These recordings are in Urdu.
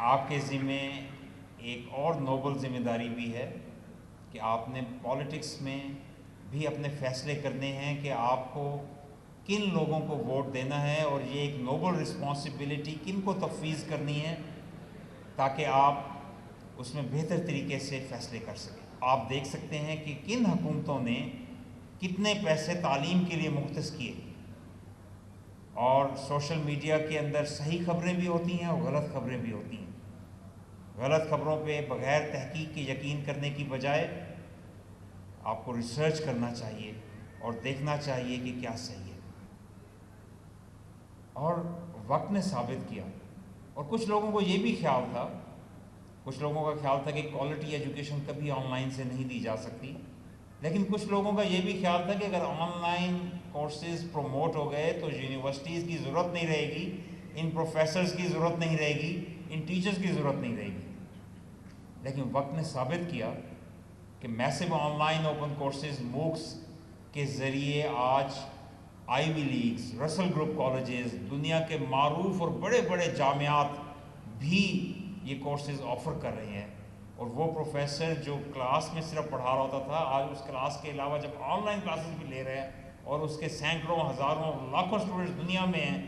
آپ کے ذمے ایک اور نوبل ذمہ داری بھی ہے کہ آپ نے پالیٹکس میں بھی اپنے فیصلے کرنے ہیں کہ آپ کو کن لوگوں کو ووٹ دینا ہے، اور یہ ایک نوبل رسپانسبلٹی کن کو تفویض کرنی ہے تاکہ آپ اس میں بہتر طریقے سے فیصلے کر سکیں۔ آپ دیکھ سکتے ہیں کہ کن حکومتوں نے کتنے پیسے تعلیم کے لیے مختص کیے، اور سوشل میڈیا کے اندر صحیح خبریں بھی ہوتی ہیں اور غلط خبریں بھی ہوتی ہیں۔ غلط خبروں پہ بغیر تحقیق کے یقین کرنے کی بجائے آپ کو ریسرچ کرنا چاہیے اور دیکھنا چاہیے کہ کیا صحیح ہے۔ اور وقت نے ثابت کیا، اور کچھ لوگوں کو یہ بھی خیال تھا، کچھ لوگوں کا خیال تھا کہ کوالٹی ایجوکیشن کبھی آن لائن سے نہیں دی جا سکتی، لیکن کچھ لوگوں کا یہ بھی خیال تھا کہ اگر آن لائن کورسز پروموٹ ہو گئے تو یونیورسٹیز کی ضرورت نہیں رہے گی، ان پروفیسرز کی ضرورت نہیں رہے گی، ان ٹیچرز کی ضرورت نہیں رہے گی۔ لیکن وقت نے ثابت کیا کہ میسو آن لائن اوپن کورسز موکس کے ذریعے آج آئی وی لیگز، رسل گروپ کالجز، دنیا کے معروف اور بڑے بڑے جامعات بھی یہ کورسز آفر کر رہے ہیں، اور وہ پروفیسر جو کلاس میں صرف پڑھا رہا ہوتا تھا آج اس کلاس کے علاوہ جب آن لائن کلاسز بھی لے رہے ہیں اور اس کے سینکڑوں، ہزاروں، لاکھوں اسٹوڈنٹس دنیا میں ہیں،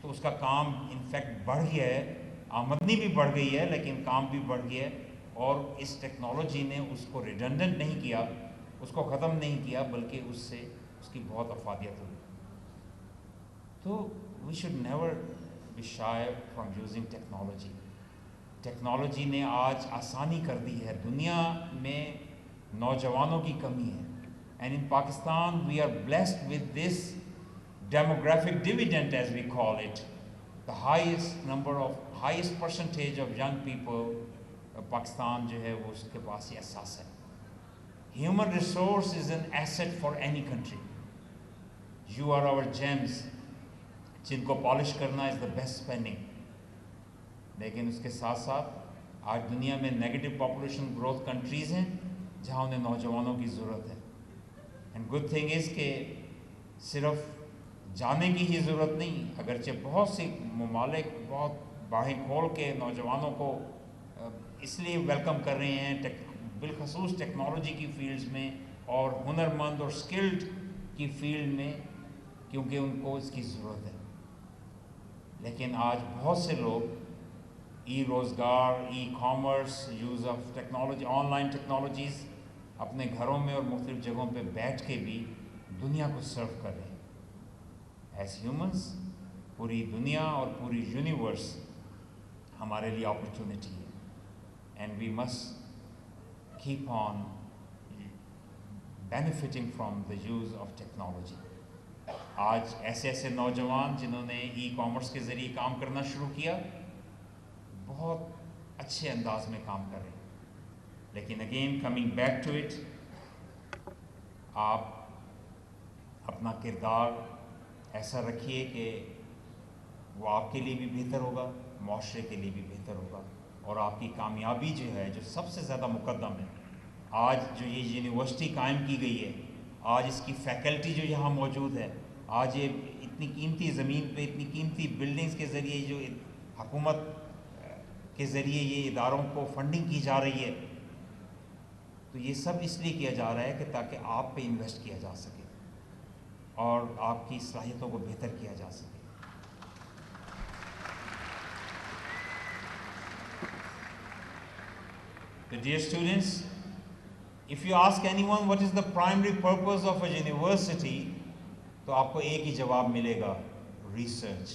تو اس کا کام انفیکٹ بڑھ گیا ہے، آمدنی بھی بڑھ گئی ہے لیکن کام بھی بڑھ گیا ہے، اور اس ٹیکنالوجی نے اس کو ریڈنڈنٹ نہیں کیا، اس کو ختم نہیں کیا، بلکہ اس سے اس کی بہت افادیت ہوئی۔ تو we should never be shy from using technology. Technology نے آج آسانی کر دی ہے، دنیا میں نوجوانوں کی کمی ہے، and in Pakistan we are blessed with this demographic dividend as we call it, the highest percentage of young people Pakistan جو ہے وہ اس کے پاس یہ احساس ہے۔ Human resource is an asset for any country. You are our gems جن کو پالش کرنا is the best spending. لیکن اس کے ساتھ ساتھ آج دنیا میں نیگیٹو پاپولیشن گروتھ کنٹریز ہیں جہاں انہیں نوجوانوں کی ضرورت ہے، اینڈ گڈ تھنگ از کہ صرف جانے کی ہی ضرورت نہیں، اگرچہ بہت سی ممالک بہت باہیں کھول کے نوجوانوں کو اس لیے ویلکم کر رہے ہیں بالخصوص ٹیکنالوجی کی فیلڈز میں اور ہنرمند اور سکلڈ کی فیلڈ میں، کیونکہ ان کو اس کی ضرورت ہے۔ لیکن آج بہت سے لوگ ای روزگار، e commerce, use of technology, on line technologies اپنے گھروں میں اور مختلف جگہوں پہ بیٹھ کے بھی دنیا کو سرو کر رہے ہیں۔ ایز ہیومنس پوری دنیا اور پوری یونیورس ہمارے لیے اپرچونٹی ہے، and we must keep on benefiting from the use of technology. آج ایسے ایسے نوجوان جنہوں نے ای کامرس کے ذریعے کام کرنا شروع کیا بہت اچھے انداز میں کام کر رہے ہیں، لیکن again coming back to it, آپ اپنا کردار ایسا رکھیے کہ وہ آپ کے لیے بھی بہتر ہوگا، معاشرے کے لیے بھی بہتر ہوگا، اور آپ کی کامیابی جو ہے جو سب سے زیادہ مقدم ہے۔ آج جو یہ یونیورسٹی قائم کی گئی ہے، آج اس کی فیکلٹی جو یہاں موجود ہے، آج یہ اتنی قیمتی زمین پہ اتنی قیمتی بلڈنگز کے ذریعے جو حکومت کے ذریعے یہ اداروں کو فنڈنگ کی جا رہی ہے، تو یہ سب اس لیے کیا جا رہا ہے کہ تاکہ آپ پہ انویسٹ کیا جا سکے اور آپ کی صلاحیتوں کو بہتر کیا جا سکے۔ So dear students, if you ask anyone what is the primary purpose of a university, تو آپ کو ایک ہی جواب ملے گا، ریسرچ۔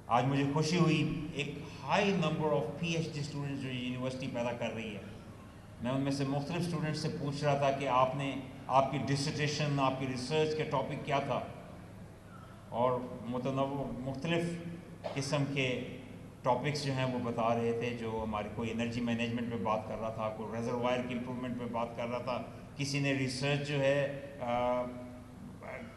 آج مجھے خوشی ہوئی ایک high number of P H D students جو یونیورسٹی پیدا کر رہی ہے، میں ان میں سے مختلف اسٹوڈنٹس سے پوچھ رہا تھا کہ آپ کی ڈسرٹیشن، آپ کی ریسرچ کے ٹاپک کیا تھا، اور متنوع مختلف قسم کے ٹاپکس جو ہیں وہ بتا رہے تھے، جو ہماری کوئی انرجی مینجمنٹ پہ بات کر رہا تھا، کوئی ریزروائر کی امپرومنٹ پہ بات کر رہا تھا، کسی نے ریسرچ جو ہے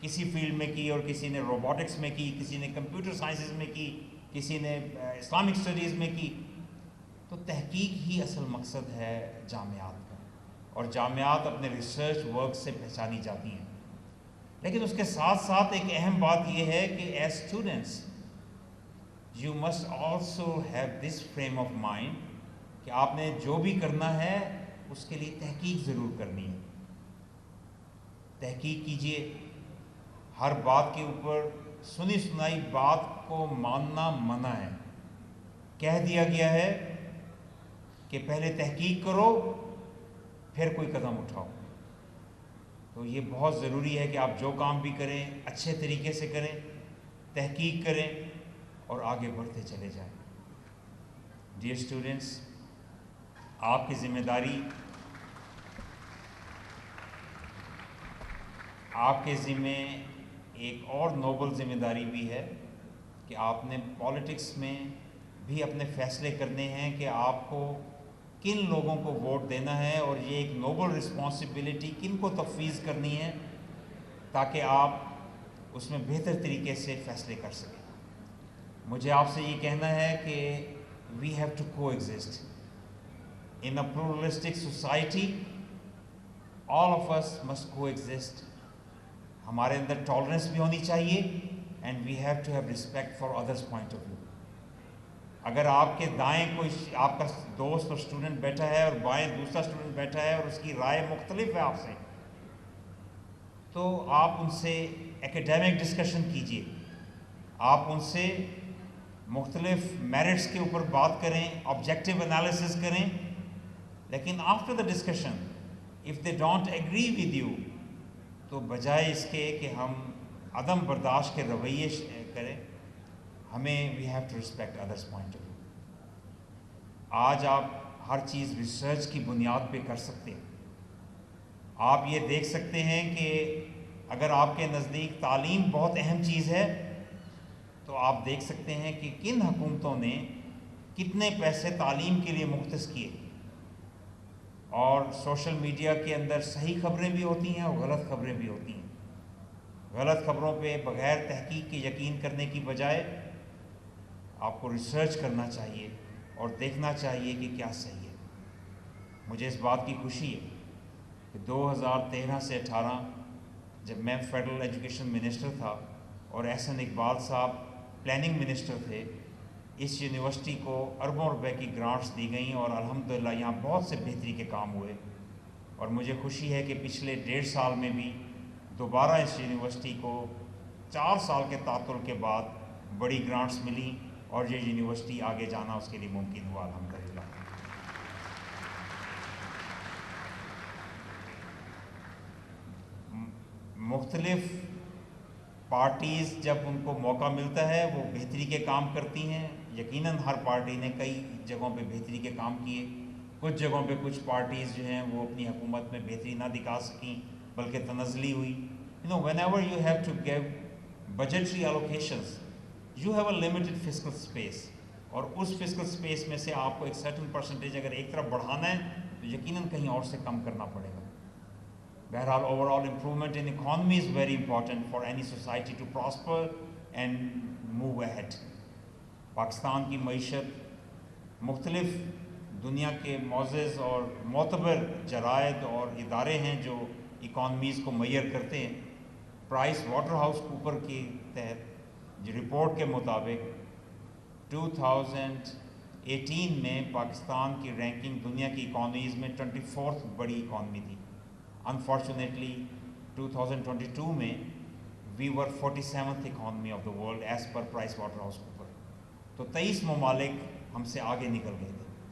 کسی فیلڈ میں کی اور کسی نے روبوٹکس میں کی، کسی نے کمپیوٹر سائنسز میں کی، کسی نے اسلامک اسٹڈیز میں کی۔ تو تحقیق ہی اصل مقصد ہے جامعات کا، اور جامعات اپنے ریسرچ ورک سے پہچانی جاتی ہیں، لیکن اس کے ساتھ ساتھ ایک اہم بات یہ ہے کہ as students you must also have this frame of mind کہ آپ نے جو بھی کرنا ہے اس کے لیے تحقیق ضرور کرنی ہے. تحقیق کیجئے. ہر بات کے اوپر سنی سنائی بات کو ماننا منع ہے. کہہ دیا گیا ہے کہ پہلے تحقیق کرو پھر کوئی قدم اٹھاؤ. تو یہ بہت ضروری ہے کہ آپ جو کام بھی کریں اچھے طریقے سے کریں, تحقیق کریں اور آگے بڑھتے چلے جائیں. ڈیئر اسٹوڈنٹس, آپ کی ذمہ داری, آپ کے ذمہ ایک اور نوبل ذمہ داری بھی ہے کہ آپ نے پالیٹکس میں بھی اپنے فیصلے کرنے ہیں کہ آپ کو کن لوگوں کو ووٹ دینا ہے, اور یہ ایک نوبل رسپانسبلٹی کن کو تفویض کرنی ہے تاکہ آپ اس میں بہتر طریقے سے فیصلے کر سکیں. مجھے آپ سے یہ کہنا ہے کہ we have to coexist in a pluralistic society. All of us must coexist. ہمارے اندر ٹالرنس بھی ہونی چاہیے and we have to have respect for others point of view. اگر آپ کے دائیں کوئی آپ کا دوست اور اسٹوڈنٹ بیٹھا ہے اور بائیں دوسرا اسٹوڈنٹ بیٹھا ہے اور اس کی رائے مختلف ہے آپ سے, تو آپ ان سے ایکیڈیمک ڈسکشن کیجئے, آپ ان سے مختلف میرٹس کے اوپر بات کریں, آبجیکٹیو انالیسس کریں, لیکن after the discussion if they don't agree with you, تو بجائے اس کے کہ ہم عدم برداشت کے رویے کریں, ہمیں we have to respect others point of view. آج آپ ہر چیز ریسرچ کی بنیاد پہ کر سکتے ہیں. آپ یہ دیکھ سکتے ہیں کہ اگر آپ کے نزدیک تعلیم بہت اہم چیز ہے تو آپ دیکھ سکتے ہیں کہ کن حکومتوں نے کتنے پیسے تعلیم کے لیے مختص کیے. اور سوشل میڈیا کے اندر صحیح خبریں بھی ہوتی ہیں اور غلط خبریں بھی ہوتی ہیں. غلط خبروں پہ بغیر تحقیق کے یقین کرنے کی بجائے آپ کو ریسرچ کرنا چاہیے اور دیکھنا چاہیے کہ کیا صحیح ہے. مجھے اس بات کی خوشی ہے کہ 2013 سے 18 جب میں فیڈرل ایجوکیشن منسٹر تھا اور احسن اقبال صاحب پلاننگ منسٹر تھے, اس یونیورسٹی کو اربوں روپے کی گرانٹس دی گئیں اور الحمدللہ یہاں بہت سے بہتری کے کام ہوئے. اور مجھے خوشی ہے کہ پچھلے 1.5 سال میں بھی دوبارہ اس یونیورسٹی کو 4 سال کے تعطل کے بعد بڑی گرانٹس ملی اور یہ یونیورسٹی آگے جانا اس کے لیے ممکن ہوا الحمدللہ. مختلف پارٹیز جب ان کو موقع ملتا ہے وہ بہتری کے کام کرتی ہیں. یقیناً ہر پارٹی نے کئی جگہوں پہ بہتری کے کام کیے. کچھ جگہوں پہ کچھ پارٹیز جو ہیں وہ اپنی حکومت میں بہتری نہ دکھا سکیں بلکہ تنزلی ہوئی. whenever you have to give budgetary allocations you have a limited fiscal space, اور اس فسکل اسپیس میں سے آپ کو ایک سرٹن پرسنٹیج اگر ایک طرف بڑھانا ہے تو یقیناً کہیں اور سے کم کرنا پڑے گا. بہرحال overall improvement in economy is very important for any society to prosper and move ahead. Pakistan کی معیشت مختلف دنیا کے معزز اور معتبر جرائد اور ادارے ہیں جو اکانومیز کو میئر کرتے ہیں. پرائس واٹر ہاؤس کوپر کے تحت جو رپورٹ کے مطابق 2018 میں پاکستان کی رینکنگ دنیا کی اکانومیز میں 24th بڑی اکانومی تھی. انفارچونیٹلی 2022 میں we were 47th economy of the world as per Pricewaterhouse Cooper. تو 23 ممالک ہم سے آگے نکل گئے تھے.